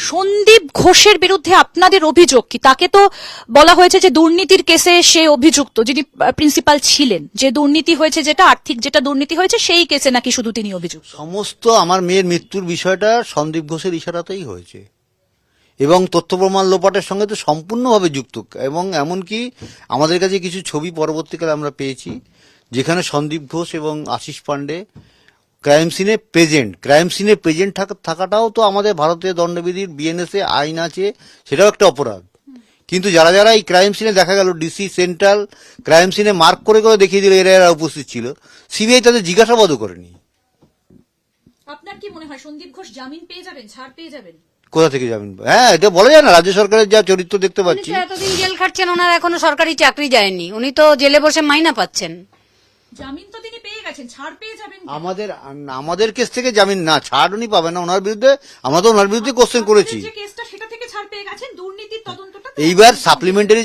সন্দীপ ঘোষের বিরুদ্ধে আপনাদের অভিযোগ কি? তাকে তো বলা হয়েছে যে দুর্নীতির কেসে সে অভিযুক্ত, যিনি প্রিন্সিপাল ছিলেন, যে দুর্নীতি হয়েছে, যেটা আর্থিক যেটা দুর্নীতি হয়েছে সেই কেসে নাকি শুধু তিনি অভিযুক্ত। সমস্ত আমার মেয়ের মৃত্যুর বিষয়টা সন্দীপ ঘোষের ইশারাতেই হয়েছে এবং তথ্য প্রমাণ লোপাটের সঙ্গে তো সম্পূর্ণভাবে যুক্ত। এবং এমনকি আমাদের কাছে কিছু ছবি পরবর্তীকালে আমরা পেয়েছি যেখানে সন্দীপ ঘোষ এবং আশিস পান্ডে ক্রাইম সিনে প্রেজেন্ট থাকাটাও তো আমাদের ভারতীয় দণ্ডবিধির বিএনএসএ আইন আছে, সেটাও একটা অপরাধ। কিন্তু যারা যারা এই ক্রাইম সিনে দেখা গেল ডিসি সেন্ট্রাল ক্রাইম সিনে মার্ক করে করে দেখিয়ে দিল এরা এরা উপস্থিত ছিল, সিবিআই তাদের জিজ্ঞাসাবাদও করেনি। আপনার কি মনে হয় সন্দীপ ঘোষ জামিন পেয়ে যাবেন, ছাড় পেয়ে যাবেন? কোথা থেকে জামিন? হ্যাঁ, এটা বলা যায় না। রাজ্য সরকারের যা চরিত্র দেখতে পাচ্ছি, এতদিন জেল খাটছেন, ওনার এখনো সরকারি চাকরি যায়নি, উনি তো জেলে বসে মাইনা পাচ্ছেন। জামিন তো তিনি পেয়ে গেছেন, ছাড় পেয়ে যাবেন? আমাদের কেস থেকে জামিন না, ছাড় উনি পাবেন না। ওনার বিরুদ্ধে আমরা তো ওনার বিরুদ্ধে কোশ্চেন করেছি। যে কেসটা সেটা থেকে ছাড় পেয়ে গেছেন, দুর্নীতির তদন্তটা এইবার সাপ্লিমেন্টারি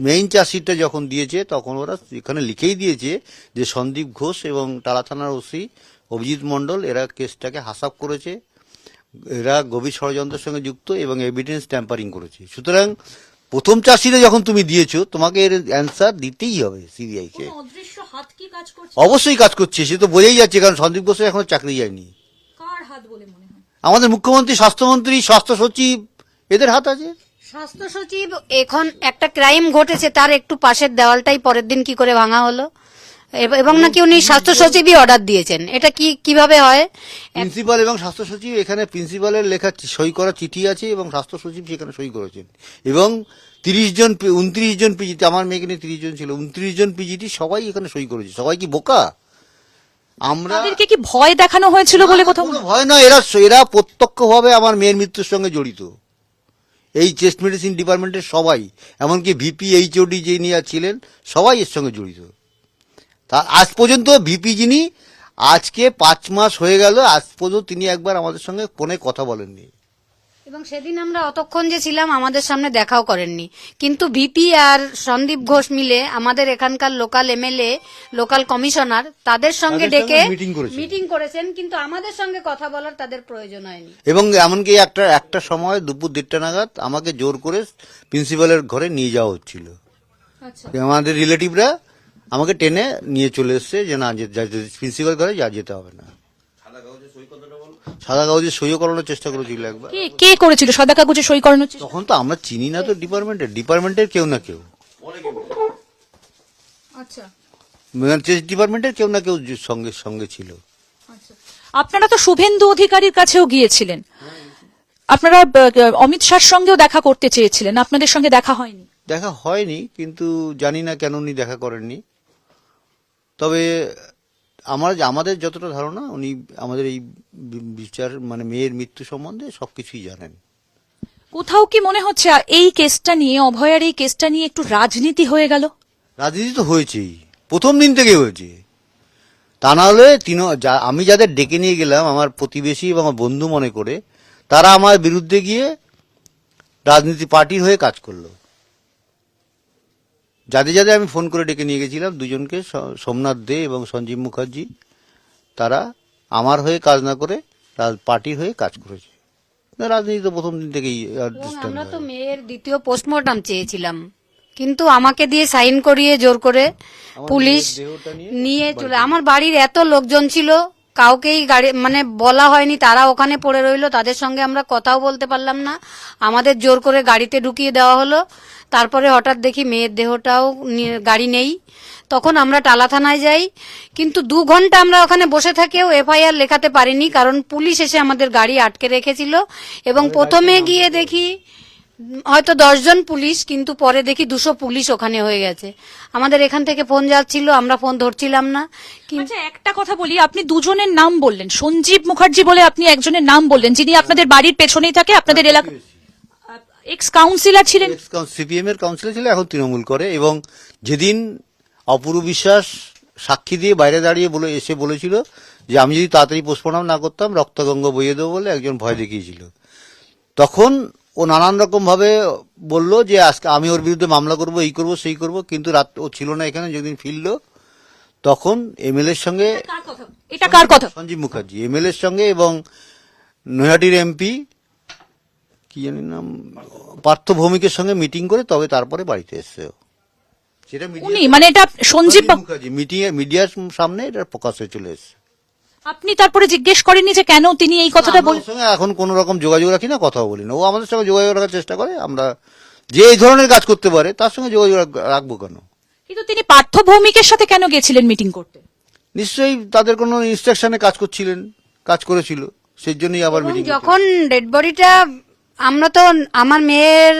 মেইন চার্জশিটটা যখন দিয়েছে তখন ওরা এখানে লিখেই দিয়েছে যে সন্দীপ ঘোষ এবং টালা থানার ওসি অভিজিৎ মণ্ডল এরা কেসটাকে হাসাব করেছে, এরা গভীর ষড়যন্ত্রের সঙ্গে যুক্ত এবং এভিডেন্স ট্যাম্পারিং করেছে। সুতরাং প্রথম চার্জশিটে যখন তুমি দিয়েছো তোমাকে এর অ্যান্সার দিতেই হবে সিবিআই কে। অদৃশ্য হাত কি কাজ করছে? অবশ্যই কাজ করছে, সে তো বোঝাই যাচ্ছে, কারণ সন্দীপ ঘোষের এখনো চাকরি যায়নি। কার হাত বলে মনে হয়? আমাদের মুখ্যমন্ত্রী, স্বাস্থ্যমন্ত্রী, স্বাস্থ্য সচিব এদের হাত আছে। স্বাস্থ্য সচিব এখন একটা ক্রাইম ঘটেছে তার একটু পাশের দেওয়ালটাই পরের দিন কি করে ভাঙা হলো, এবং নাকি উনি স্বাস্থ্য সচিবই অর্ডার দিয়েছেন। এটা কিভাবে হয়? প্রিন্সিপাল এবং স্বাস্থ্য সচিব, এখানে প্রিন্সিপালের লেখা সই করা চিঠি আছে এবং স্বাস্থ্য সচিব সেখানে সই করেছেন এবং 29 জন পিজিটি, আমার মেয়েকে নিয়ে 30 জন ছিল, 29 জন পিজিটি সবাই এখানে সই করেছে। সবাই কি বোকা? আমরা তাদেরকে কি ভয় দেখানো হয়েছিল বলে কোথাও? কোনো ভয় নয়, এরা প্রত্যক্ষভাবে আমার মেয়ের মৃত্যুর সঙ্গে জড়িত। এই চেস্ট মেডিসিন ডিপার্টমেন্টের সবাই, এমনকি ভিপি এইচওডি যিনি ছিলেন সবাই এর সঙ্গে জড়িত। তা আজ পর্যন্ত ভিপি যিনি, আজকে 5 মাস হয়ে গেল, আজ পর্যন্ত তিনি একবার আমাদের সঙ্গে ফোনে কথা বলেননি। এবং সেদিন আমরা অতক্ষণ যে ছিলাম আমাদের সামনে দেখাও করেননি। কিন্তু ভিপি আর সন্দীপ ঘোষ মিলে আমাদের এখানকার লোকাল এমএলএ, লোকাল কমিশনার তাদের সঙ্গে ডেকে মিটিং করেছেন, কিন্তু আমাদের সঙ্গে কথা বলার তাদের প্রয়োজন হয়নি। এবং এমনকি একটা সময় দুপুর 1:30 নাগাদ আমাকে জোর করে প্রিন্সিপালের ঘরে নিয়ে যাওয়া হচ্ছিল। আমাদের রিলেটিভরা আমাকে টেনে নিয়ে চলে এসছে যে না, প্রিন্সিপাল ঘরে যেতে হবে না। সাদা কাগজে সইও করানোর চেষ্টা করেছিল একবার। কে করেছিল সাদা কাগজে সই করানোর চেষ্টা? তখন তো আমরা চিনি না তো ডিপার্টমেন্টের কেউ না কেউ, আচ্ছা, ডিপার্টমেন্টের কেউ না কেউ সঙ্গে ছিল। আপনারা তো শুভেন্দু অধিকারীর কাছেও গিয়েছিলেন, আপনারা অমিত শাহর সঙ্গেও দেখা করতে চেয়েছিলেন, আপনাদের সঙ্গে দেখা হয়নি? দেখা হয়নি, কিন্তু জানি না কেন উনি দেখা করেননি। তবে আমাদের যতটা ধারণা উনি আমাদের এই বিচার মানে মেয়ের মৃত্যু সম্বন্ধে সবকিছুই জানেন। কোথাও কি মনে হচ্ছে এই কেসটা নিয়ে, অভয়ার এই কেসটা নিয়ে একটু রাজনীতি হয়ে গেল? রাজনীতি তো হয়েছেই, প্রথম দিন থেকে হয়েছে। তা না হলে আমি যাদের ডেকে নিয়ে গেলাম আমার প্রতিবেশী এবং আমার বন্ধু মনে করে, তারা আমার বিরুদ্ধে গিয়ে রাজনীতি পার্টির হয়ে কাজ করলো। যাদের আমি ফোন করে ডেকে নিয়ে গেছিলাম, দুজনকে, সোমনাথ দে এবং সঞ্জীব মুখার্জি, তারা আমার হয়ে কাজ না করে পার্টির হয়ে কাজ করেছে। রাজনীতি তো প্রথম দিন থেকেই। আমরা তো মেয়ের দ্বিতীয় পোস্টমর্টম চেয়েছিলাম, কিন্তু আমাকে দিয়ে সাইন করিয়ে জোর করে পুলিশ নিয়ে চলে। আমার বাড়ির এত লোকজন ছিল, কাউকেই গাড়ি মানে বলা হয়নি, তারা ওখানে পড়ে রইলো, তাদের সঙ্গে আমরা কথাও বলতে পারলাম না। আমাদের জোর করে গাড়িতে ঢুকিয়ে দেওয়া হলো। তারপরে হঠাৎ দেখি মেয়ের দেহটাও গাড়ি নেই, তখন আমরা টালা থানায় যাই, কিন্তু 2 ঘন্টা আমরা ওখানে বসে থেকেও এফআইআর লেখাতে পারিনি, কারণ পুলিশ এসে আমাদের গাড়ি আটকে রেখেছিল। এবং প্রথমে গিয়ে দেখি হয়তো 10 জন পুলিশ, কিন্তু পরে দেখি 200 পুলিশ ওখানে হয়ে গেছে। আমাদের এখান থেকে ফোন যাচ্ছিল, আমরা ফোন ধরছিলাম না। আচ্ছা, একটা কথা বলি, আপনি দুজনের নাম বললেন, সঞ্জীব মুখার্জি বলে আপনি একজনের নাম বললেন, যিনি আপনাদের বাড়ির পেছনেই থাকে, আপনাদের এলাকা এক্স কাউন্সিলর ছিলেন, সিপিএম এর কাউন্সিলর ছিল, এখন তৃণমূল করে। এবং যেদিন অপূর্ব বিশ্বাস সাক্ষী দিয়ে বাইরে দাঁড়িয়ে এসে বলেছিল যে আমি যদি তাড়াতাড়ি পোস্টমর্টম না করতাম রক্তগঙ্গা বইয়ে দেবো বলে একজন ভয় দেখিয়েছিল, তখন ও নানান রকম ভাবে বললো যে আজকে আমি ওর বিরুদ্ধে মামলা করব, এই করব সেই করব, কিন্তু রাত ও ছিল না এখানে। যেদিন ফিরল তখন এমএলএর সঙ্গে, এটা কার কথা? সঞ্জীব মুখার্জি এমএলএর সঙ্গে এবং নৈহাটির এমপি কি জানি নাম, পার্থ ভৌমিকের সঙ্গে মিটিং করে তবে তারপরে বাড়িতে এসছে ও। সেটা উনি মানে এটা সঞ্জীব মুখার্জি মিডিয়ার সামনে এটা প্রকাশ হয়ে চলে এসছে। আপনি তারপরে জিজ্ঞেস করেননি যে কেন তিনি এই কথাটা আমরা ওর সঙ্গে এখন কোন রকম যোগাযোগ রাখি না, কথাও বলি না। ও আমাদের সঙ্গে যোগাযোগ রাখার চেষ্টা করে, আমরা যে এই ধরনের কাজ করতে পারে তার সঙ্গে যোগাযোগ রাখবো কেন? কিন্তু তিনি পার্থ ভৌমিকের সাথে কেন গেছিলেন মিটিং করতে? নিশ্চয়ই তাদের কোনো ইনস্ট্রাকশনে কাজ করেছিল, সেই জন্যই আবার এবং মিটিং। যখন ডেড বডিটা, আমরা তো আমার মেয়ের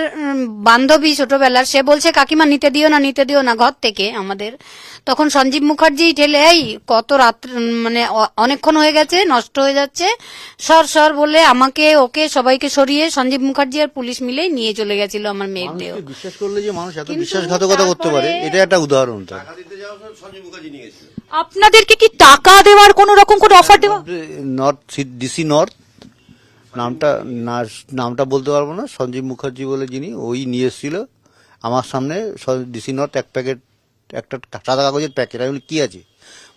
বান্ধবী ছোটবেলার, সে বলছে কাকিমা নিতে দিও না ঘর থেকে আমাদের। তখন সঞ্জীব মুখার্জি ঠেলে, এই কত রাত্র মানে অনেকক্ষণ হয়ে গেছে, নষ্ট হয়ে যাচ্ছে, সর বলে আমাকে ওকে সবাইকে সরিয়ে সঞ্জীব মুখার্জি আর পুলিশ মিলে নিয়ে চলে গেছিল আমার মেয়ের দেহ। মানুষকে বিশ্বাস করলে যে মানুষ এত কিন্তু বিশ্বাসঘাতকতা করতে পারে, তারপরে- এটা একটা উদাহরণ তার। আপনাদেরকে কি টাকা দেওয়ার কোন রকম কোনো অফার দেওয়া? নর্থ ডিসি নর্থ নামটা বলতে পারবো না, সঞ্জীব মুখার্জি বলে যিনি, ওই নিয়ে এসেছিল আমার সামনে ডিসি নর্থ এক প্যাকেট, একটা সাদা কাগজের প্যাকেট। আমি বলি কি আছে?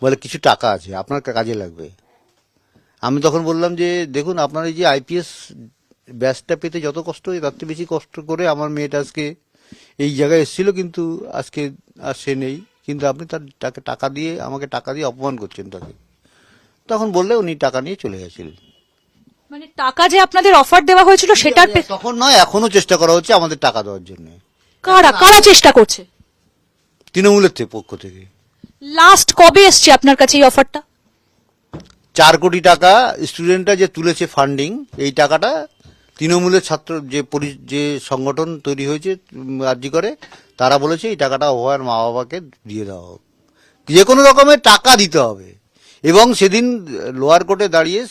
বলে কিছু টাকা আছে, আপনার কাজে লাগবে। আমি তখন বললাম যে দেখুন, আপনার এই যে আইপিএস ব্যাচটা পেতে যত কষ্ট হয় তার থেকে বেশি কষ্ট করে আমার মেয়েটা আজকে এই জায়গায় এসেছিল, কিন্তু আজকে আর সে নেই, কিন্তু আপনি তাকে টাকা দিয়ে অপমান করছেন তাকে। তখন বললে উনি টাকা নিয়ে চলে গেছিলেন। মানে টাকা যে আপনাদের অফার দেওয়া হয়েছিল সেটার তখন নয়, এখনো চেষ্টা করা হচ্ছে আমাদের টাকা দেওয়ার জন্য। কারা চেষ্টা করছে? তৃণমূলের পক্ষ থেকে লাস্ট কবে এসছে আপনার কাছে এই অফারটা? 4 কোটি টাকা স্টুডেন্টরা যে তুলেছে ফান্ডিং, এই টাকাটা তৃণমূলের ছাত্র যে সংগঠন তৈরি হয়েছে আরজি করে, তারা বলেছে এই টাকাটা ওর মা বাবাকে দিয়ে দেওয়া হোক, যে কোনো রকমের টাকা দিতে হবে। এবং সেদিন লোয়ার কোর্টে দাঁড়িয়ে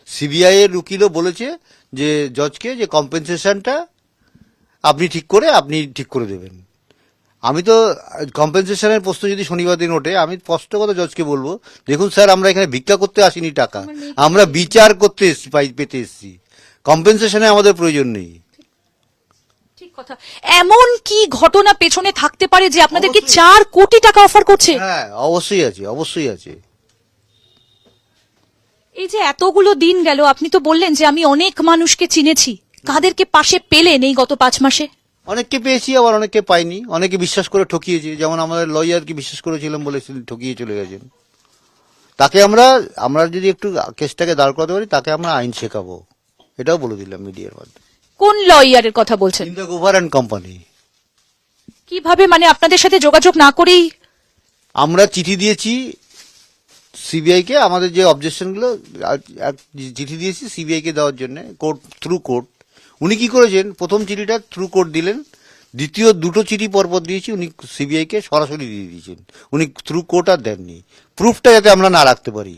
সিবিআই এর উকিলও বলেছে যে জজকে যে কম্পেনসেশনটা আপনি ঠিক করে দেবেন। আমি তো কম্পেনসেশনের প্রশ্ন যদি শনিবার দিন ওঠে, আমি স্পষ্ট কথা জজকে বলবো, দেখুন স্যার, আমরা এখানে ভিক্ষা করতে আসিনি টাকা, আমরা বিচার করতে এসেছি, পেতে এসেছি, কম্পেনসেশনে আমাদের প্রয়োজন নেই। ঠিক কথা। এমন কি ঘটনা পেছনে থাকতে পারে যে আপনাদেরকে 4 কোটি টাকা অফার করছে? হ্যাঁ, অবশ্যই আছে। এই যে এতগুলো দিন গেল, আপনি তো বললেন যে আমি অনেক মানুষকে চিনেছি, কাদেরকে পাশে পেলেন এই গত 5 মাসে? অনেককে পেয়েছি, আবার অনেককে পাইনি, অনেকে বিশ্বাস করে ঠকিয়েছি। যেমন আমাদের লয়ারকে বিশ্বাস করেছিলাম বলে ঠকিয়ে চলে গেছেন। তাকে আমরা যদি একটু কেসটাকে দাঁড় করাতে পারি, তাকে আমরা আইন শেখাবো, এটাও বলে দিলাম মিডিয়ার মাধ্যমে। কোন লয়ারের কথা বলছেন? ইন্দ্রগোভার অ্যান্ড কোম্পানি। কিভাবে, মানে আপনাদের সাথে যোগাযোগ না করেই? আমরা চিঠি দিয়েছি সিবিআই কে, আমাদের যে অবজেকশন গুলো, চিঠি দিয়েছি সিবিআই কে দেওয়ার জন্য, থ্রু কোর্ট। উনি কি করেছেন, প্রথম চিঠিটা থ্রু কোর্ট দিলেন, দ্বিতীয় 2টো চিঠি পরপর দিয়েছি উনি সিবিআই কে সরাসরি দিয়ে দিয়েছেন, উনি থ্রু কোর্ট আর দেননি, প্রুফটা যাতে আমরা না রাখতে পারি।